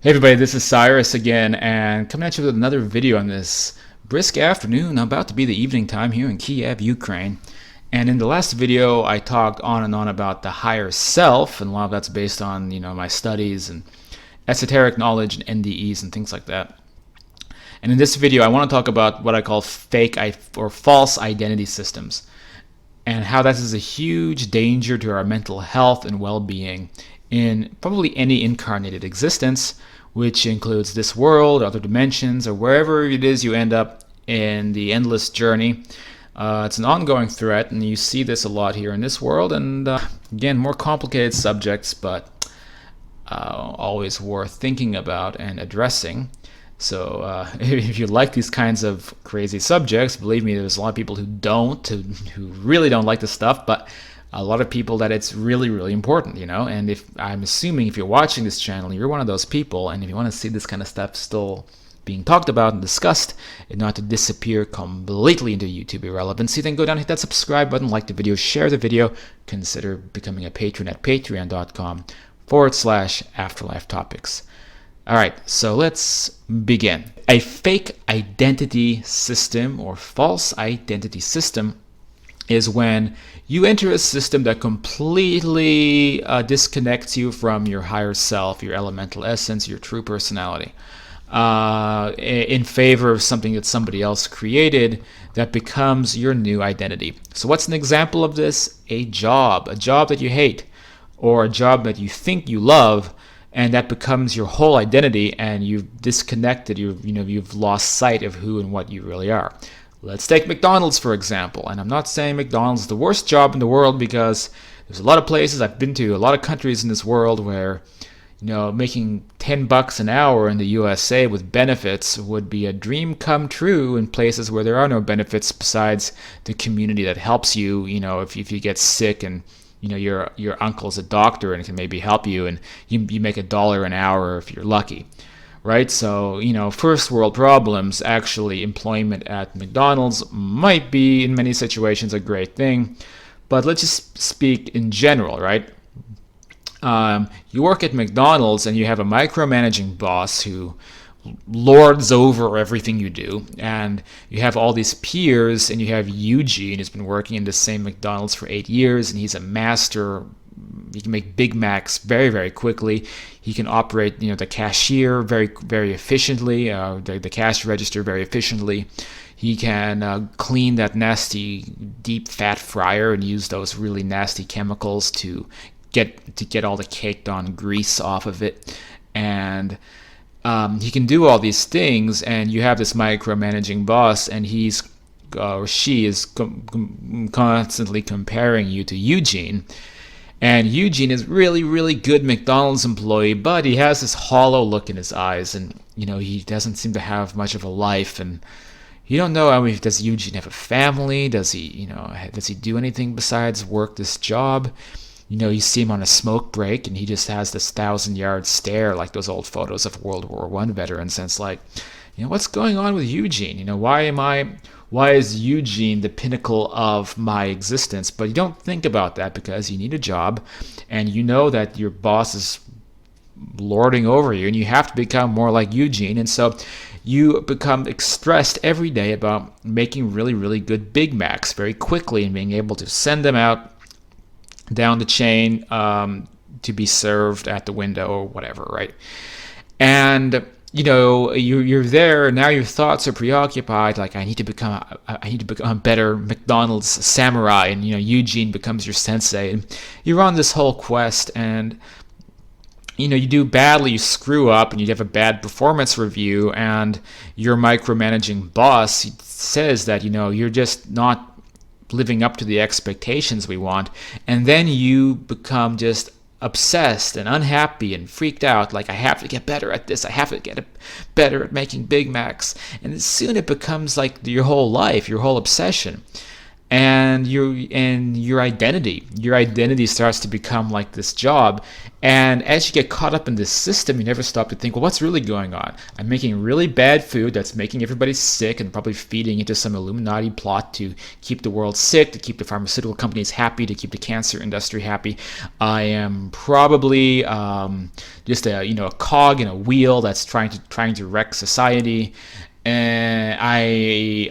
Hey everybody, this is Cyrus again, and coming at you with another video on this brisk afternoon, about to be the evening time here in Kiev, Ukraine. And in the last video, I talked on and on about the higher self, and a lot of that's based on my studies and esoteric knowledge and NDEs and things like that. And in this video, I want to talk about what I call fake or false identity systems, and how that is a huge danger to our mental health and well-being in probably any incarnated existence, which includes this world, other dimensions, or wherever it is you end up in the endless journey. It's an ongoing threat, and you see this a lot here in this world, and again, more complicated subjects, but always worth thinking about and addressing. So if you like these kinds of crazy subjects, believe me, there's a lot of people who really don't like this stuff, but a lot of people that it's really, really important, and if I'm assuming if you're watching this channel, you're one of those people, and if you want to see this kind of stuff still being talked about and discussed and not to disappear completely into YouTube irrelevancy, then go down and hit that subscribe button, like the video, share the video, consider becoming a patron at patreon.com/afterlife topics. All right, so let's begin. A fake identity system or false identity system is when you enter a system that completely disconnects you from your higher self, your elemental essence, your true personality, in favor of something that somebody else created that becomes your new identity. So what's an example of this? A job that you hate, or a job that you think you love, and that becomes your whole identity, and you've disconnected, you've lost sight of who and what you really are. Let's take McDonald's, for example. And I'm not saying McDonald's is the worst job in the world, because there's a lot of places I've been to, a lot of countries in this world where, making $10 an hour in the USA with benefits would be a dream come true in places where there are no benefits besides the community that helps you, if you get sick and, your uncle's a doctor and can maybe help you, and you make $1 an hour if you're lucky. Right? So, first world problems, actually employment at McDonald's might be in many situations a great thing, but let's just speak in general, right? You work at McDonald's and you have a micromanaging boss who lords over everything you do, and you have all these peers, and you have Eugene who's been working in the same McDonald's for 8 years, and he's a master. He can make Big Macs very, very quickly. He can operate, the cashier very, very efficiently, the cash register very efficiently. He can clean that nasty deep fat fryer and use those really nasty chemicals to get all the caked on grease off of it. And he can do all these things, and you have this micromanaging boss, and he's or she is constantly comparing you to Eugene. And Eugene is really, really good McDonald's employee, but he has this hollow look in his eyes, and he doesn't seem to have much of a life, and you don't know. Does Eugene have a family? Does he do anything besides work this job? You see him on a smoke break, and he just has this 1,000-yard stare, like those old photos of World War I veterans. And it's like, what's going on with Eugene? Why is Eugene the pinnacle of my existence? But you don't think about that because you need a job, and you know that your boss is lording over you, and you have to become more like Eugene. And so you become stressed every day about making really, really good Big Macs very quickly and being able to send them out down the chain to be served at the window or whatever, right? And you're there now. Your thoughts are preoccupied. Like, I need to become a better McDonald's samurai, and Eugene becomes your sensei, and you're on this whole quest. And you do badly, you screw up, and you have a bad performance review, and your micromanaging boss says that you're just not living up to the expectations we want, and then you become just obsessed and unhappy and freaked out, like, I have to get better at this, I have to get better at making Big Macs, and soon it becomes like your whole life, your whole obsession. and your identity starts to become like this job. And as you get caught up in this system, you never stop to think, well, what's really going on? I'm making really bad food that's making everybody sick and probably feeding into some Illuminati plot to keep the world sick, to keep the pharmaceutical companies happy, to keep the cancer industry happy. I am probably just a cog in a wheel that's trying to wreck society. And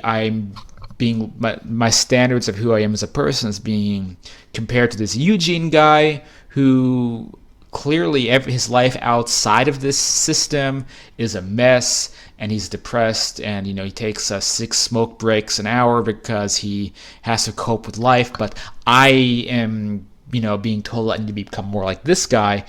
I'm being my standards of who I am as a person is being compared to this Eugene guy who clearly his life outside of this system is a mess, and he's depressed, and he takes 6 smoke breaks an hour because he has to cope with life. But I am being told I need to become more like this guy.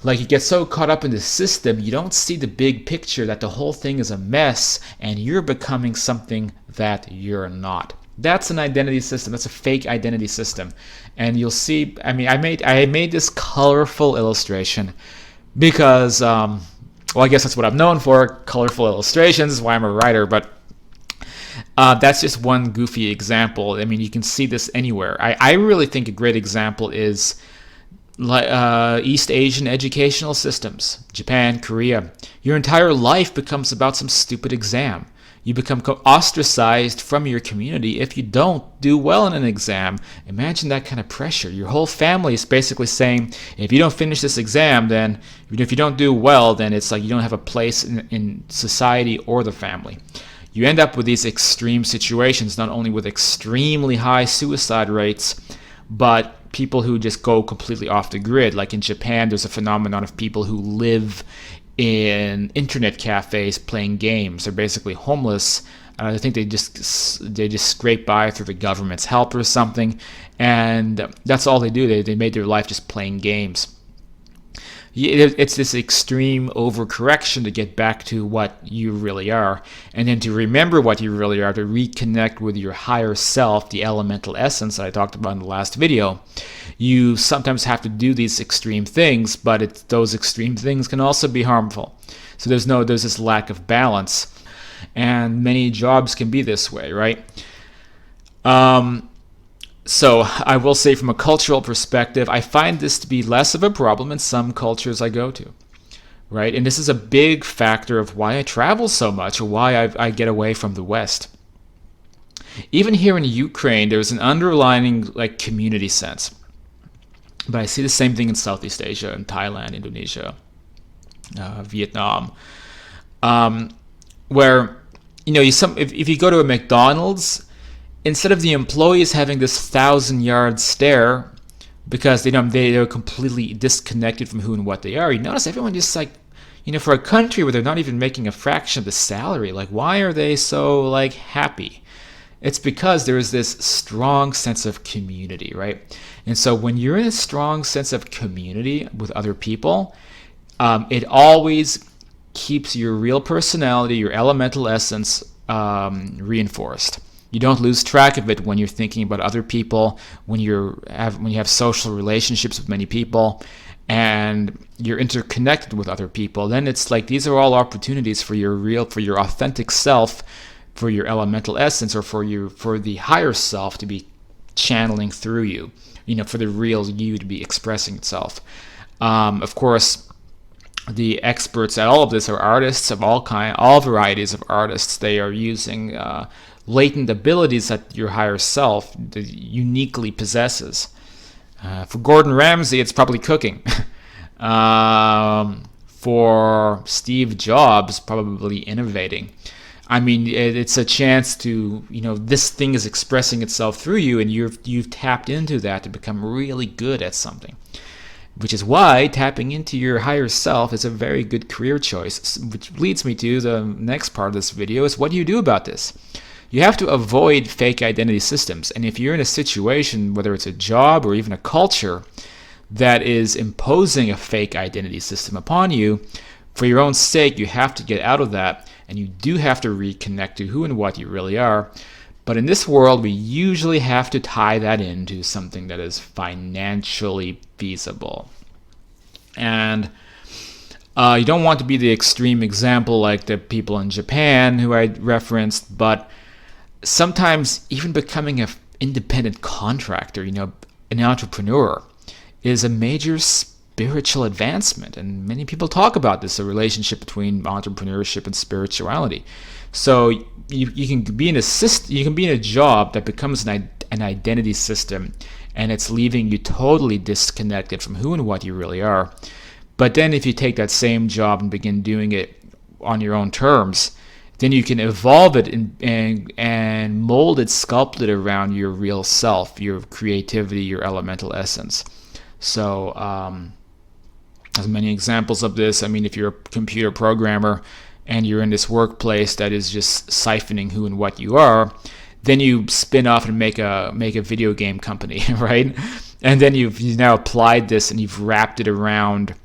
Like, you get so caught up in the system, you don't see the big picture that the whole thing is a mess and you're becoming something that you're not. That's an identity system. That's a fake identity system. And you'll see, I made this colorful illustration because, well, I guess that's what I'm known for, colorful illustrations, is why I'm a writer, but that's just one goofy example. You can see this anywhere. I really think a great example is East Asian educational systems, Japan, Korea. Your entire life becomes about some stupid exam. You become ostracized from your community if you don't do well in an exam. Imagine that kind of pressure. Your whole family is basically saying, if you don't finish this exam, then if you don't do well, then it's like you don't have a place in society or the family. You end up with these extreme situations, not only with extremely high suicide rates, but people who just go completely off the grid. Like in Japan, there's a phenomenon of people who live in internet cafes playing games. They're basically homeless. I think they just scrape by through the government's help or something, and that's all they do. They made their life just playing games. It's this extreme overcorrection to get back to what you really are, and then to remember what you really are, to reconnect with your higher self, the elemental essence that I talked about in the last video. You sometimes have to do these extreme things, but those extreme things can also be harmful. So there's this lack of balance, and many jobs can be this way, right? So I will say, from a cultural perspective, I find this to be less of a problem in some cultures I go to, right? And this is a big factor of why I travel so much, or why I get away from the West. Even here in Ukraine, there's an underlying community sense. But I see the same thing in Southeast Asia, in Thailand, Indonesia, Vietnam, where if you go to a McDonald's, instead of the employees having this 1,000-yard stare because they're completely disconnected from who and what they are, you notice everyone just for a country where they're not even making a fraction of the salary, why are they so happy? It's because there is this strong sense of community, right? And so when you're in a strong sense of community with other people, it always keeps your real personality, your elemental essence, reinforced. You don't lose track of it when you're thinking about other people, when you have social relationships with many people, and you're interconnected with other people. Then it's these are all opportunities for your authentic self, for your elemental essence, or for the higher self to be channeling through you. For the real you to be expressing itself. Of course, the experts at all of this are artists of all varieties of artists. They are using latent abilities that your higher self uniquely possesses. For Gordon Ramsay, it's probably cooking. For Steve Jobs, probably innovating. It's a chance to, this thing is expressing itself through you, and you've tapped into that to become really good at something. Which is why tapping into your higher self is a very good career choice. Which leads me to the next part of this video, is what do you do about this? You have to avoid fake identity systems. And if you're in a situation, whether it's a job or even a culture, that is imposing a fake identity system upon you, for your own sake, you have to get out of that, and you do have to reconnect to who and what you really are. But in this world, we usually have to tie that into something that is financially feasible. And you don't want to be the extreme example like the people in Japan who I referenced, but sometimes even becoming independent contractor, an entrepreneur, is a major spiritual advancement. And many people talk about this, the relationship between entrepreneurship and spirituality. So you can be in a job that becomes an identity system, and it's leaving you totally disconnected from who and what you really are. But then if you take that same job and begin doing it on your own terms, then you can evolve it and mold it, sculpt it around your real self, your creativity, your elemental essence. So there's many examples of this. I mean, if you're a computer programmer and you're in this workplace that is just siphoning who and what you are, then you spin off and make a video game company, right? And then you've now applied this and you've wrapped it around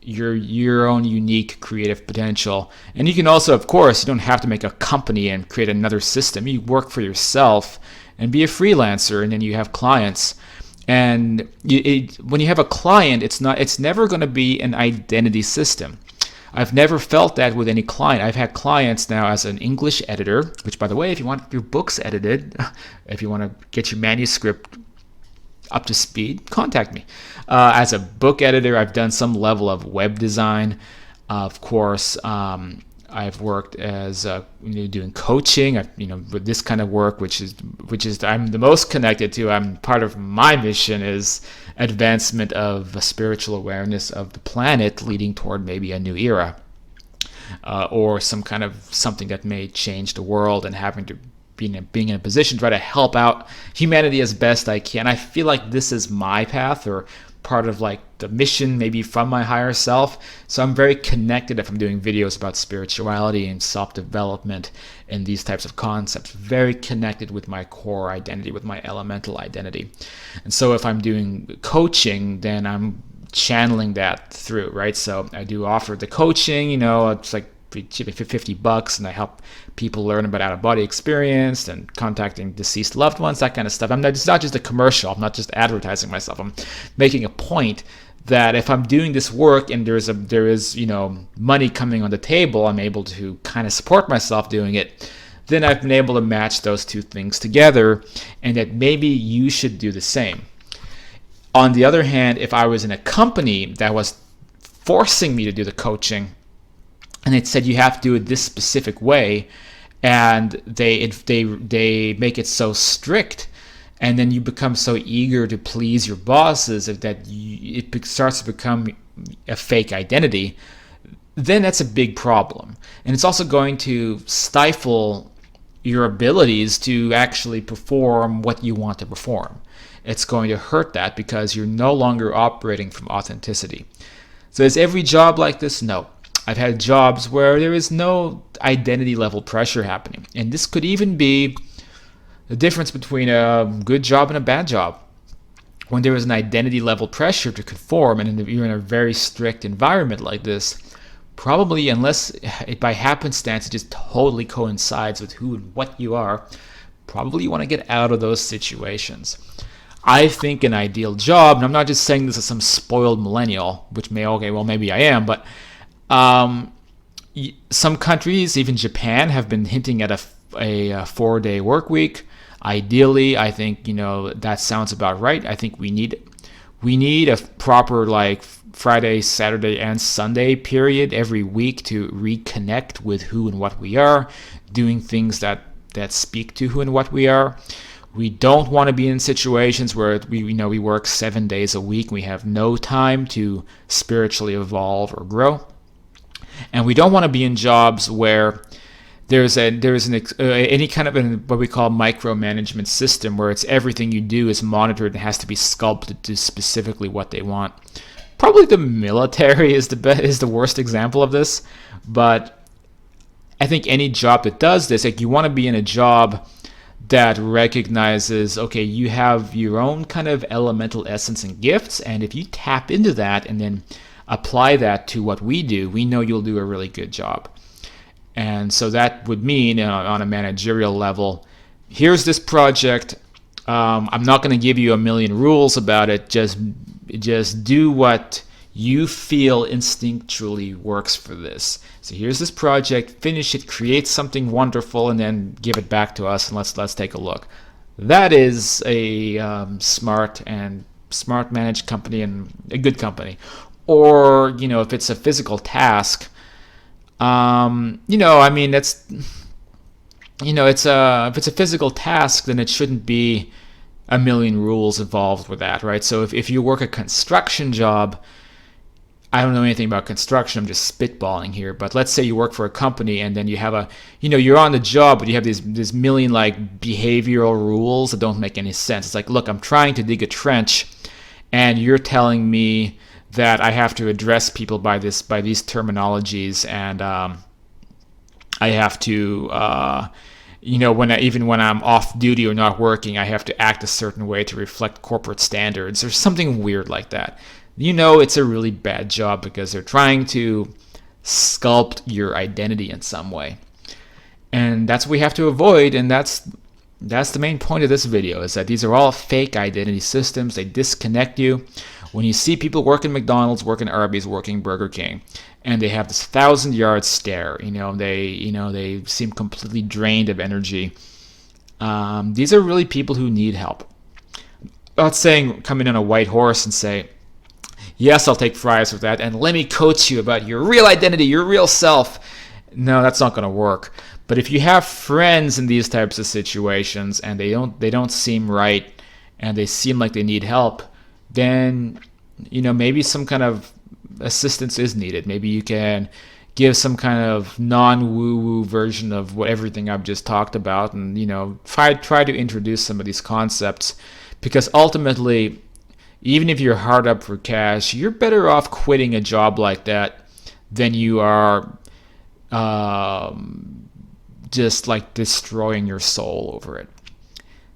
your own unique creative potential. And you can also, of course, you don't have to make a company and create another system. You work for yourself and be a freelancer, and then you have clients. And when you have a client, it's never going to be an identity system. I've never felt that with any client. I've had clients now as an English editor, which, by the way, if you want your books edited, if you want to get your manuscript up to speed, contact me. As a book editor, I've done some level of web design. Of course, I've worked as doing coaching. With this kind of work, which is I'm the most connected to. I'm part of my mission is advancement of spiritual awareness of the planet, leading toward maybe a new era, or something that may change the world, and having to being in a position to try to help out humanity as best I can. I feel like this is my path, or part of like the mission maybe from my higher self. So I'm very connected if I'm doing videos about spirituality and self-development and these types of concepts. Very connected with my core identity, with my elemental identity. And so if I'm doing coaching, then I'm channeling that through, right? So I do offer the coaching, it's like $50, and I help people learn about out-of-body experience and contacting deceased loved ones, that kind of stuff. It's not just a commercial. I'm not just advertising myself. I'm making a point that if I'm doing this work and there is money coming on the table, I'm able to kind of support myself doing it. Then I've been able to match those two things together, and that maybe you should do the same. On the other hand, if I was in a company that was forcing me to do the coaching, and it said you have to do it this specific way, and they make it so strict, and then you become so eager to please your bosses that it starts to become a fake identity, then that's a big problem. And it's also going to stifle your abilities to actually perform what you want to perform. It's going to hurt that because you're no longer operating from authenticity. So is every job like this? No. I've had jobs where there is no identity level pressure happening. And this could even be the difference between a good job and a bad job. When there is an identity level pressure to conform, and you're in a very strict environment like this, probably, unless it by happenstance it just totally coincides with who and what you are, probably you want to get out of those situations. I think an ideal job, and I'm not just saying this as some spoiled millennial, which maybe I am, but some countries, even Japan, have been hinting at a 4-day work week. Ideally, I think that sounds about right. I think we need a proper like Friday, Saturday, and Sunday period every week to reconnect with who and what we are, doing things that speak to who and what we are. We don't want to be in situations where we work 7 days a week and we have no time to spiritually evolve or grow. And we don't want to be in jobs where there's any kind of what we call micromanagement system, where it's everything you do is monitored and has to be sculpted to specifically what they want. Probably the military is the worst example of this, but I think any job that does this, like you want to be in a job that recognizes, okay, you have your own kind of elemental essence and gifts, and if you tap into that and then apply that to what we do, we know you'll do a really good job. And so that would mean on a managerial level, here's this project. I'm not going to give you a million rules about it. Just do what you feel instinctually works for this. So here's this project, finish it, create something wonderful, and then give it back to us, and let's take a look. that is a smart managed company and a good company. Or if it's a physical task, I mean, if it's a physical task, then it shouldn't be a million rules involved with that, right? So if you work a construction job, I don't know anything about construction, I'm just spitballing here, but let's say you work for a company and then you have you're on the job, but you have these million like behavioral rules that don't make any sense. It's like, look, I'm trying to dig a trench and you're telling me that I have to address people by these terminologies, and I have to even when I'm off duty or not working, I have to act a certain way to reflect corporate standards or something weird like that. It's a really bad job because they're trying to sculpt your identity in some way. And that's what we have to avoid, and that's the main point of this video, is that these are all fake identity systems. They disconnect you. When you see people working McDonald's, working Arby's, working Burger King, and they have this 1,000-yard stare, they seem completely drained of energy. These are really people who need help. I'm not saying come in on a white horse and say, yes, I'll take fries with that, and let me coach you about your real identity, your real self. No, that's not going to work. But if you have friends in these types of situations and they don't seem right and they seem like they need help, then maybe some kind of assistance is needed. Maybe you can give some kind of non-woo-woo version of everything I've just talked about, and try to introduce some of these concepts, because ultimately, even if you're hard up for cash, you're better off quitting a job like that than you are just like destroying your soul over it.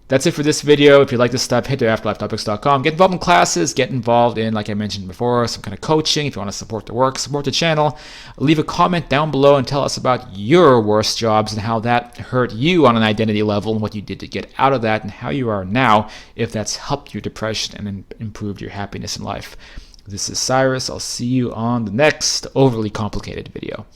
That's it for this video. If you like this stuff, head to afterlifetopics.com. Get involved in classes, get involved in, like I mentioned before, some kind of coaching. If you want to support the work, support the channel, leave a comment down below and tell us about your worst jobs and how that hurt you on an identity level and what you did to get out of that and how you are now, if that's helped your depression and improved your happiness in life. This is Cyrus. I'll see you on the next overly complicated video.